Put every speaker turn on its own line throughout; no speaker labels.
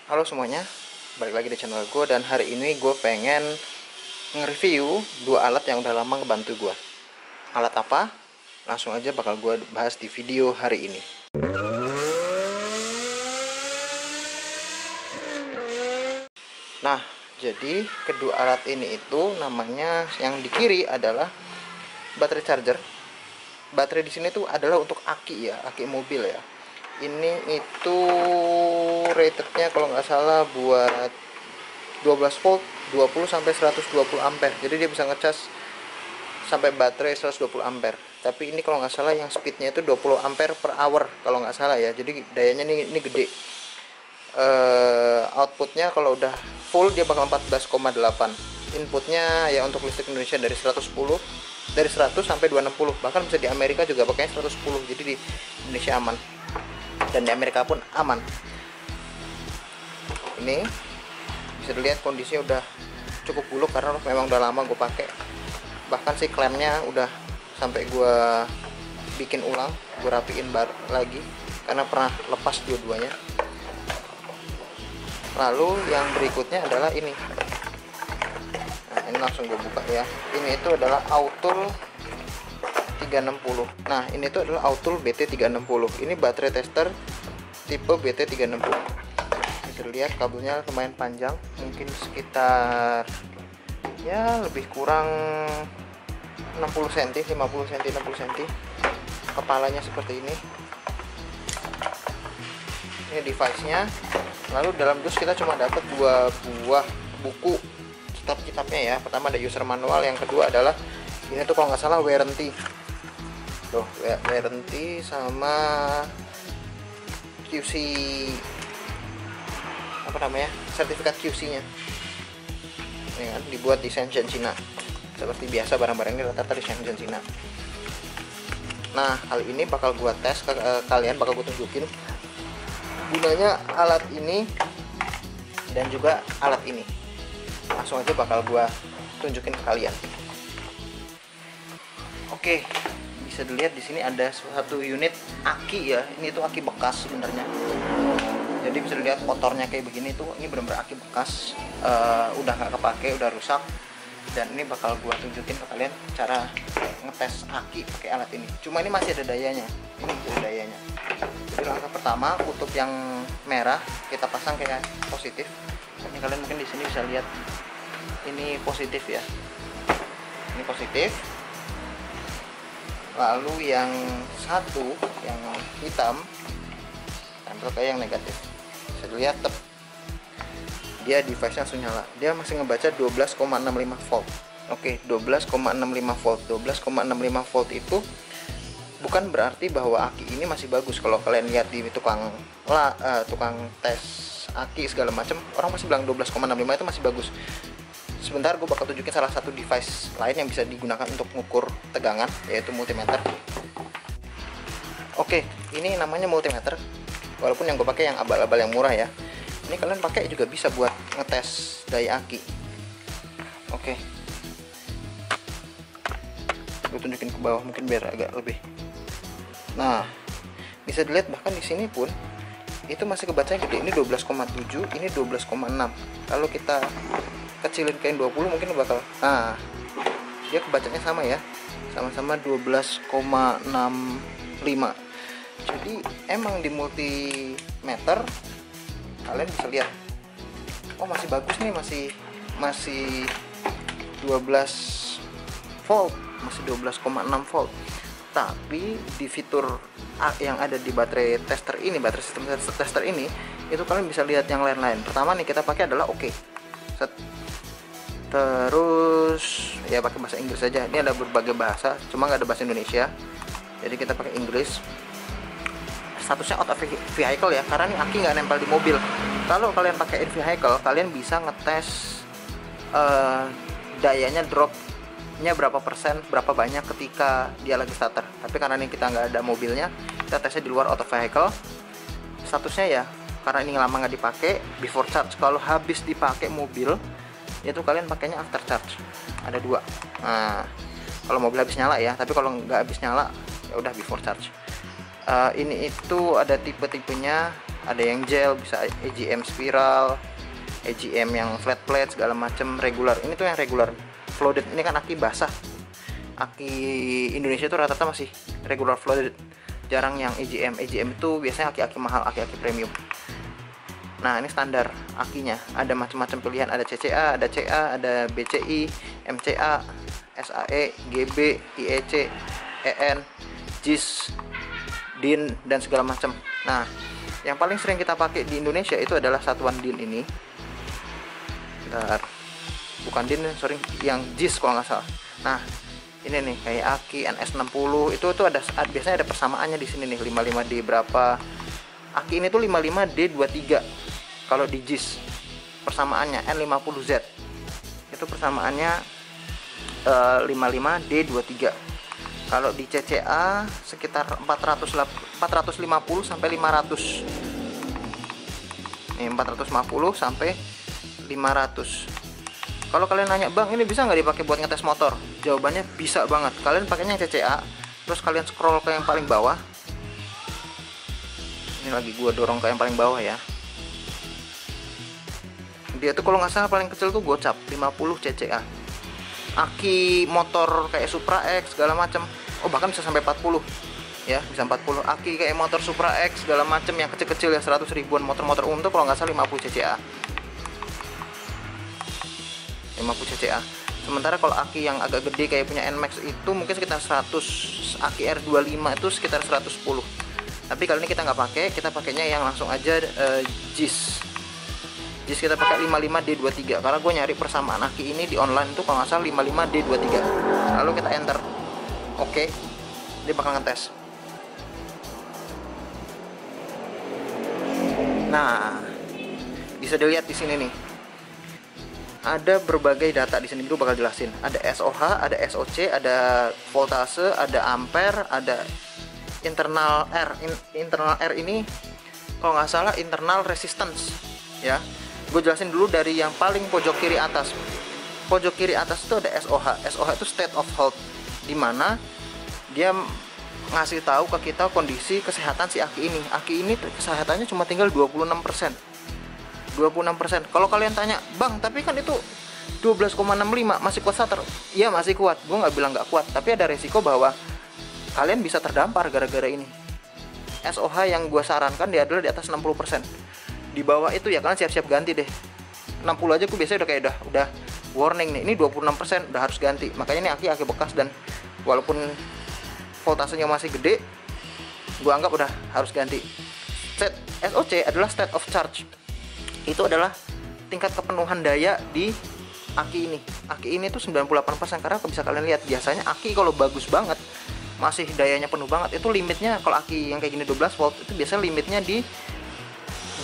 Halo semuanya, balik lagi di channel gue. Dan hari ini gue pengen nge-review dua alat yang udah lama ngebantu gue. Alat apa? Langsung aja bakal gue bahas di video hari ini. Nah, jadi kedua alat ini itu namanya, yang di kiri adalah baterai charger. Baterai di sini tuh adalah untuk aki ya, aki mobil ya. Ini itu ratednya kalau nggak salah buat 12 volt 20 sampai 120 ampere. Jadi dia bisa ngecas sampai baterai 120 ampere. Tapi ini kalau nggak salah yang speednya itu 20 ampere per hour kalau nggak salah ya. Jadi dayanya ini gede. Outputnya kalau udah full dia bakal 14,8. Inputnya ya untuk listrik Indonesia dari 110, dari 100 sampai 260. Bahkan bisa di Amerika juga pakainya 110. Jadi di Indonesia aman. Dan di Amerika pun aman. Ini bisa dilihat kondisinya udah cukup buluk karena memang udah lama gue pakai. Bahkan si klemnya udah sampai gue bikin ulang, gue rapiin lagi karena pernah lepas dua-duanya. Lalu yang berikutnya adalah ini. Nah, ini langsung gue buka ya. Ini itu adalah Autul 360. Nah, ini tuh adalah Autul BT360. Ini baterai tester tipe BT360. Bisa lihat kabelnya lumayan panjang, mungkin sekitar ya lebih kurang 60 cm, 50 cm, 60 cm. Kepalanya seperti ini. Ini device-nya. Lalu dalam dus kita cuma dapat dua buah buku kitabnya ya. Pertama ada user manual, yang kedua adalah ini tuh kalau nggak salah warranty. Tuh, warranty sama QC, apa namanya, sertifikat QC-nya. Ini kan dibuat di Shenzhen, Cina. Seperti biasa barang-barang ini rata-rata di Shenzhen, Cina. Nah, kali ini bakal gua tes ke kalian, bakal gua tunjukin gunanya alat ini dan juga alat ini. Langsung aja bakal gua tunjukin ke kalian. Oke, bisa dilihat di sini ada satu unit aki ya. Ini tuh aki bekas sebenarnya. Jadi bisa dilihat kotornya kayak begini tuh, ini benar-benar aki bekas, udah nggak kepake, udah rusak. Dan ini bakal gua tunjukin ke kalian cara ngetes aki pakai alat ini. Cuma ini masih ada dayanya, ini ada dayanya. Jadi langkah pertama, kutub yang merah kita pasang kayak positif. Ini kalian mungkin di sini bisa lihat, ini positif ya, ini positif. Lalu yang satu, yang hitam, tempel kayak yang negatif. Bisa dilihat dia device-nya langsung nyala. Dia masih ngebaca 12,65 volt. Oke, 12,65 volt. 12,65 volt itu bukan berarti bahwa aki ini masih bagus. Kalau kalian lihat di tukang tes aki segala macam, orang masih bilang 12,65 itu masih bagus. Sebentar gue bakal tunjukin salah satu device lain yang bisa digunakan untuk mengukur tegangan, yaitu multimeter. Oke, ini namanya multimeter. Walaupun yang gue pakai yang abal-abal yang murah ya. Ini kalian pakai juga bisa buat ngetes daya aki. Oke, gue tunjukin ke bawah mungkin biar agak lebih. Nah, bisa dilihat bahkan di sini pun itu masih kebacanya gede. Ini 12,7, ini 12,6. Kalau kita kecilin ke 20 mungkin bakal, nah dia kebacanya sama ya, sama-sama 12,65. Jadi emang di multimeter kalian bisa lihat, oh masih bagus nih, masih 12 volt, masih 12,6 volt. Tapi di fitur yang ada di baterai tester ini, baterai sistem tester ini, itu kalian bisa lihat yang lain-lain. Pertama nih kita pakai adalah oke. Terus ya pakai bahasa Inggris saja. Ini ada berbagai bahasa, cuma nggak ada bahasa Indonesia. Jadi kita pakai Inggris. Statusnya out of vehicle ya, karena ini aki nggak nempel di mobil. Kalau kalian pakai in vehicle, kalian bisa ngetes dayanya, dropnya berapa persen, berapa banyak ketika dia lagi starter. Tapi karena ini kita nggak ada mobilnya, kita tesnya di luar out of vehicle. Statusnya ya, karena ini lama nggak dipakai, before charge. Kalau habis dipakai mobil, itu kalian pakainya after charge. Ada dua. Nah, kalau mobil habis nyala ya, tapi kalau nggak habis nyala, ya udah before charge. Ini itu ada tipe-tipenya, ada yang gel, bisa EGM spiral, EGM yang flat plate segala macam, regular. Ini tuh yang regular. Flooded ini kan aki basah. Aki Indonesia tuh rata-rata masih regular flooded. Jarang yang EGM. EGM itu biasanya aki-aki mahal, aki-aki premium. Nah, ini standar akinya. Ada macam-macam pilihan, ada CCA, ada CA, ada BCI, MCA, SAE, GB, IEC, EN, JIS, DIN, dan segala macam. Nah, yang paling sering kita pakai di Indonesia itu adalah satuan DIN ini. Bentar. Bukan DIN, sorry, yang JIS kalau nggak salah. Nah, ini nih kayak aki NS60 itu tuh biasanya ada persamaannya di sini nih, 55D berapa. Aki ini tuh 55D23. Kalau di JIS persamaannya N50Z itu persamaannya 55D23. Kalau di CCA sekitar 450 sampai 500. Nih 450 sampai 500. Kalau kalian nanya, "Bang, ini bisa nggak dipakai buat ngetes motor?" Jawabannya bisa banget. Kalian pakainya yang CCA, terus kalian scroll ke yang paling bawah. Ini lagi gua dorong ke yang paling bawah ya. Dia tuh kalau nggak salah paling kecil tuh gocap 50 CCA. Aki motor kayak Supra X segala macam, oh bahkan bisa sampai 40 ya, bisa 40. Aki kayak motor Supra X segala macam yang kecil-kecil ya, 100 ribuan, motor-motor umum tuh kalau nggak salah 50 CCA. 50 CCA. Sementara kalau aki yang agak gede kayak punya NMAX itu mungkin sekitar 100. Aki R25 itu sekitar 110. Tapi kali ini kita nggak pakai, kita pakainya yang langsung aja JIS. JIS kita pakai 55D23 karena gue nyari persamaan aki ini di online itu kalau nggak salah 55D23. Lalu kita enter. Oke. Dia bakal ngetes. Nah, bisa dilihat di sini nih. Ada berbagai data di sini, gue bakal jelasin. Ada SOH, ada SOC, ada voltase, ada ampere, ada internal R. Internal R ini kalau nggak salah internal resistance ya. Gue jelasin dulu dari yang paling pojok kiri atas. Pojok kiri atas itu ada SOH. SOH itu state of health, dimana dia ngasih tahu ke kita kondisi kesehatan si aki ini. Aki ini kesehatannya cuma tinggal 26%. 26%. Kalau kalian tanya, "Bang, tapi kan itu 12,65 masih kuat starter?" Iya, masih kuat. Gue nggak bilang nggak kuat, tapi ada resiko bahwa kalian bisa terdampar gara-gara ini. SOH yang gue sarankan dia adalah di atas 60%. Di bawah itu ya kalian siap-siap ganti deh. 60 aja gue biasanya udah kayak udah warning nih. Ini 26% udah harus ganti. Makanya ini aki bekas, dan walaupun voltasenya masih gede, gue anggap udah harus ganti. SOC adalah state of charge. Itu adalah tingkat kepenuhan daya di aki ini. Aki ini tuh 98%, karena bisa kalian lihat biasanya aki kalau bagus banget, masih dayanya penuh banget, itu limitnya kalau aki yang kayak gini 12 volt itu biasanya limitnya di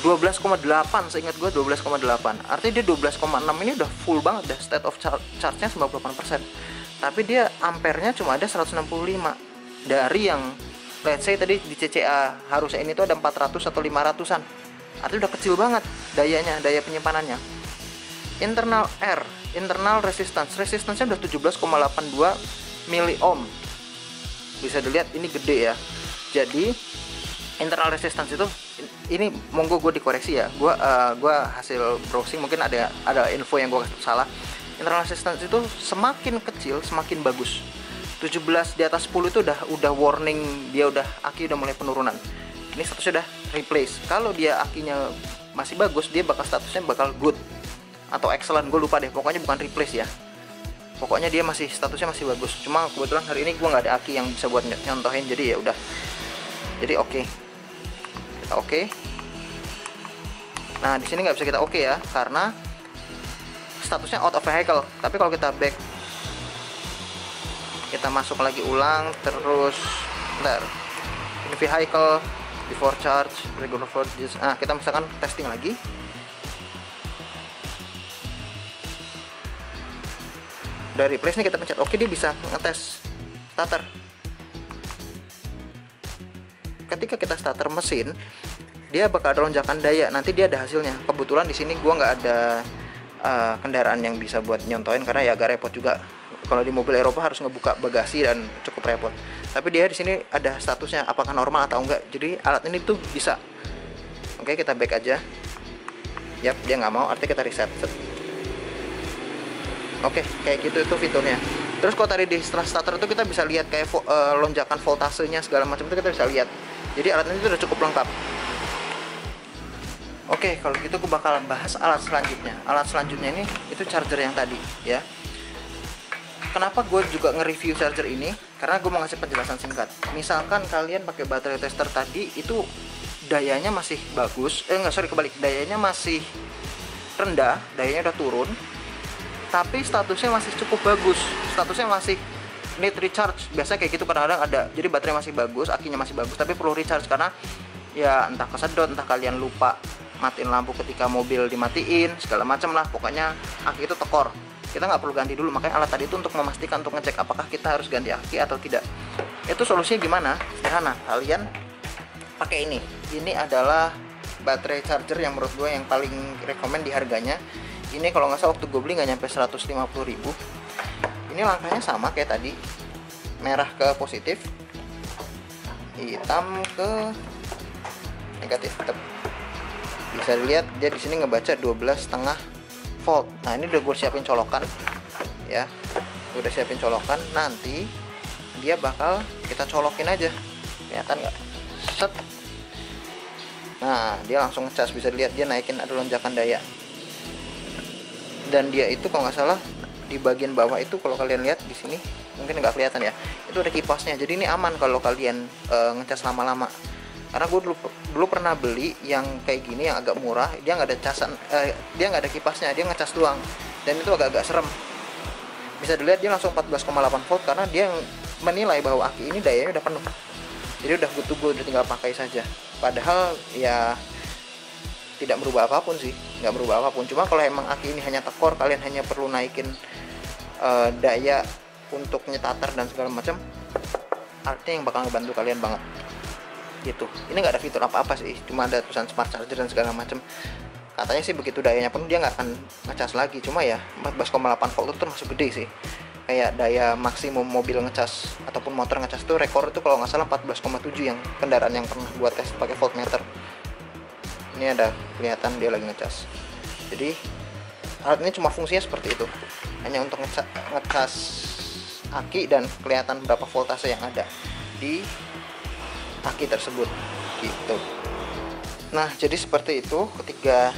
12,8, seingat gue 12,8. Artinya dia 12,6 ini udah full banget, dah state of charge-nya 98%. Tapi dia ampernya cuma ada 165. Dari yang let's say tadi di CCA harusnya ini tuh ada 400 atau 500-an. Artinya udah kecil banget dayanya, daya penyimpanannya. Internal R, internal resistance-nya udah 17,82 miliohm. Bisa dilihat ini gede ya. Jadi internal resistance itu, ini monggo gue dikoreksi ya. Gue hasil browsing mungkin ada info yang gue salah. Internal resistance itu semakin kecil semakin bagus. 17 di atas 10 itu udah warning, dia aki udah mulai penurunan. Ini statusnya udah replace. Kalau dia akinya masih bagus, dia statusnya bakal good atau excellent, gue lupa deh. Pokoknya bukan replace ya. Pokoknya dia statusnya masih bagus. Cuma kebetulan hari ini gue nggak ada aki yang bisa buat nyontohin, jadi ya udah. Jadi oke. Kita oke. Nah, di sini nggak bisa kita oke ya, karena statusnya out of vehicle. Tapi kalau kita back, kita masuk lagi ulang, terus bentar. Ini vehicle, before charge, regular voltage. Nah, kita misalkan testing lagi. Dari replace nih kita pencet oke, dia bisa ngetes starter. Ketika kita starter mesin, dia bakal ada lonjakan daya. Nanti dia ada hasilnya. Kebetulan di sini gua nggak ada kendaraan yang bisa buat nyontoin, karena ya agak repot juga. Kalau di mobil Eropa harus ngebuka bagasi dan cukup repot. Tapi dia di sini ada statusnya apakah normal atau enggak. Jadi alat ini tuh bisa Oke, kita back aja. Yap, dia nggak mau, artinya kita reset. Oke, kayak gitu itu fiturnya. Terus kalau tadi di setelah starter itu kita bisa lihat kayak lonjakan voltasenya segala macam itu kita bisa lihat. Jadi alat ini sudah cukup lengkap. Oke, kalau gitu aku bakal bahas alat selanjutnya. Alat selanjutnya ini itu charger yang tadi ya. Kenapa gue juga nge-review charger ini? Karena gue mau ngasih penjelasan singkat. Misalkan kalian pakai baterai tester tadi itu dayanya masih bagus, kebalik, dayanya masih rendah, dayanya udah turun, tapi statusnya masih cukup bagus, statusnya masih need recharge. Biasanya kayak gitu, kadang-kadang ada, jadi baterai masih bagus, akinya masih bagus, tapi perlu recharge karena ya entah kesedot, entah kalian lupa matiin lampu ketika mobil dimatiin, segala macam lah, pokoknya aki itu tekor. Kita nggak perlu ganti dulu, makanya alat tadi itu untuk memastikan, untuk ngecek apakah kita harus ganti aki atau tidak. Itu solusinya gimana? Sederhana, kalian pakai ini. Ini adalah baterai charger yang menurut gue yang paling rekomend di harganya. Ini kalau nggak salah waktu gue beli nggak nyampe 150.000. Ini langkahnya sama kayak tadi, merah ke positif, hitam ke negatif. Bisa dilihat dia di sini ngebaca 12,5 volt. Nah ini udah gue siapin colokan ya, udah siapin colokan. Nanti dia bakal kita colokin aja, kelihatan nggak? Set. Nah dia langsung ngecas, bisa dilihat dia naikin, ada lonjakan daya. Dan dia itu kalau nggak salah di bagian bawah itu, kalau kalian lihat di sini mungkin nggak kelihatan ya, itu ada kipasnya. Jadi ini aman kalau kalian ngecas lama-lama. Karena gue dulu pernah beli yang kayak gini yang agak murah, dia nggak ada casan, dia nggak ada kipasnya, dia ngecas doang, dan itu agak-agak serem. Bisa dilihat dia langsung 14,8 volt karena dia menilai bahwa aki ini dayanya udah penuh. Jadi udah good to go, udah tinggal pakai saja. Padahal ya tidak merubah apapun sih, nggak merubah apapun. Cuma kalau emang aki ini hanya tekor, kalian hanya perlu naikin daya untuk nyetater dan segala macam, artinya yang bakal ngebantu kalian banget gitu. Ini nggak ada fitur apa-apa sih, cuma ada tulisan smart charger dan segala macam. Katanya sih begitu dayanya penuh dia nggak akan ngecas lagi. Cuma ya 14,8 volt itu termasuk gede sih. Kayak daya maksimum mobil ngecas ataupun motor ngecas tuh rekor itu kalau nggak salah 14,7 yang kendaraan yang pernah buat tes pakai voltmeter. Ini ada kelihatan dia lagi ngecas. Jadi alat ini cuma fungsinya seperti itu, hanya untuk ngecas aki dan kelihatan berapa voltase yang ada di aki tersebut gitu. Nah jadi seperti itu ketiga.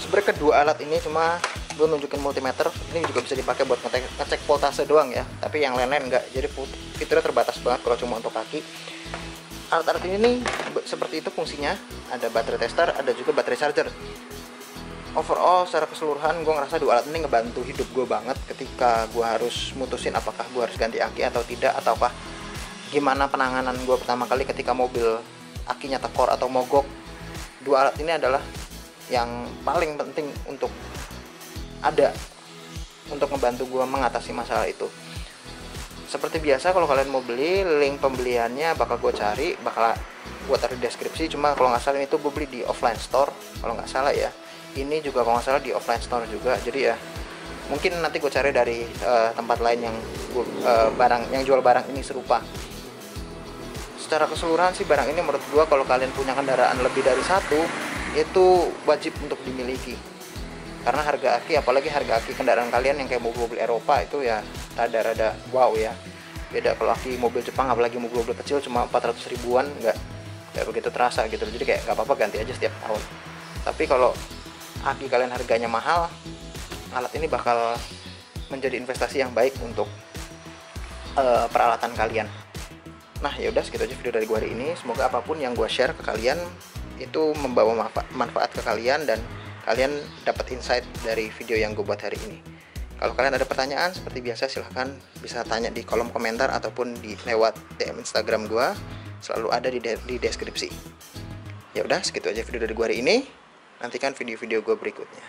Sebenarnya kedua alat ini cuma gue nunjukin multimeter, ini juga bisa dipakai buat ngecek voltase doang ya, tapi yang lain-lain enggak. Jadi fiturnya terbatas banget kalau cuma untuk kaki. Alat-alat ini nih seperti itu fungsinya. Ada baterai tester, ada juga baterai charger. Overall secara keseluruhan gue ngerasa dua alat ini ngebantu hidup gue banget ketika gue harus mutusin apakah gue harus ganti aki atau tidak, ataukah gimana penanganan gue pertama kali ketika mobil akinya tekor atau mogok. Dua alat ini adalah yang paling penting untuk ngebantu gue mengatasi masalah itu. Seperti biasa kalau kalian mau beli, link pembeliannya bakal gue cari, bakal gue taruh di deskripsi. Cuma kalau nggak salah itu gue beli di offline store kalau nggak salah ya. Ini juga kalau nggak salah di offline store juga. Jadi ya mungkin nanti gue cari dari tempat lain yang jual barang ini serupa. Secara keseluruhan sih barang ini menurut gue kalau kalian punya kendaraan lebih dari satu itu wajib untuk dimiliki. Karena harga aki, apalagi harga aki kendaraan kalian yang kayak mobil Eropa itu ya rada-rada wow ya. Beda kalau aki mobil Jepang, apalagi mobil kecil cuma 400 ribuan, nggak begitu terasa gitu. Jadi kayak nggak apa-apa ganti aja setiap tahun. Tapi kalau aki kalian harganya mahal, alat ini bakal menjadi investasi yang baik untuk peralatan kalian. Nah ya udah segitu aja video dari gue hari ini. Semoga apapun yang gue share ke kalian itu membawa manfaat ke kalian dan kalian dapat insight dari video yang gue buat hari ini. Kalau kalian ada pertanyaan seperti biasa silahkan bisa tanya di kolom komentar ataupun lewat DM Instagram gue, selalu ada di deskripsi. Ya udah segitu aja video dari gue hari ini. Nantikan video-video gue berikutnya.